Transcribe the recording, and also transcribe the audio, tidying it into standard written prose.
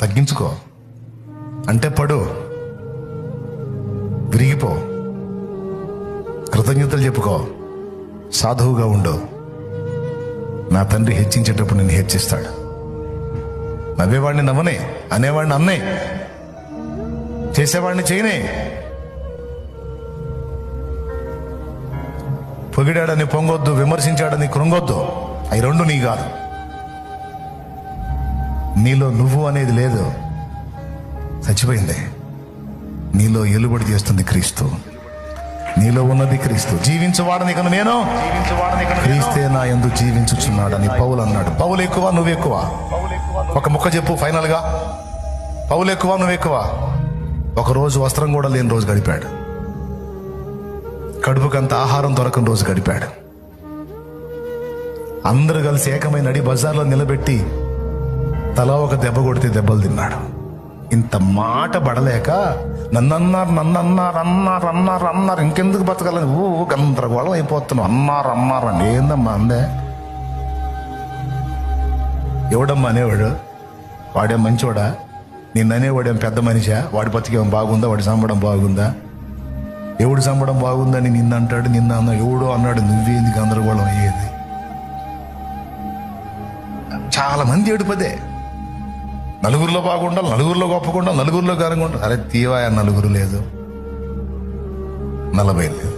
తగ్గించుకో, అంటే పడు, విరిగిపో, కృతజ్ఞతలు చెప్పుకో, సాధువుగా ఉండు. నా తండ్రి హెచ్చించేటప్పుడు నేను హెచ్చిస్తాడు. నవ్వేవాడిని నవ్వనే, అనేవాడిని అన్నే, చేసేవాడిని చేయనే. పొగిడాడని పొంగొద్దు, విమర్శించాడని కృంగొద్దు. అవి రెండు నీ కాదు. నీలో నువ్వు అనేది లేదు, చచ్చిపోయింది. నీలో ఎలుబడి చేస్తుంది క్రీస్తు. నీలో ఉన్నది క్రీస్తు. జీవించువాడని కను నేను, క్రీస్తే నా యందు జీవించుచున్నాడని పౌలు అన్నాడు. పౌలు ఎక్కువ, నువ్వు ఎక్కువ? ఒక ముక్క చెప్పు ఫైనల్గా. పౌలు ఎక్కువ, నువ్వు ఎక్కువ? ఒక రోజు వస్త్రం కూడా లేని రోజు గడిపాడు. కడుపుకంత ఆహారం దొరకని రోజు గడిపాడు. అందరూ కలిసి ఏకమైన నడి బజార్లో నిలబెట్టి తలా ఒక దెబ్బ కొడితే దెబ్బలు తిన్నాడు. ఇంత మాట పడలేక నన్నన్నారు, ఇంకెందుకు బతకాలని గందరగోళం అయిపోతున్నావు. అన్నారని ఏందమ్మా అందే? ఎవడమ్మా అనేవాడు? వాడే మంచోడా? నిన్ననేవాడేం పెద్ద మనిషా? వాడి బతికేం బాగుందా? వాడి సంబడం బాగుందా? ఎవడు సంబడం బాగుందని నిన్న అంటాడు, నిన్న అన్న ఎవడో అన్నాడు. నువ్వేంది గందరగోళం అయ్యేది? చాలా మంది ఏడుపదే. నలుగురిలో బాగుండాలి, నలుగురిలో గొప్పగా ఉండాలి, నలుగురిలో ఘనంగా ఉండాలి. అరే తీవా, నలుగురు లేదు, 40 లేదు.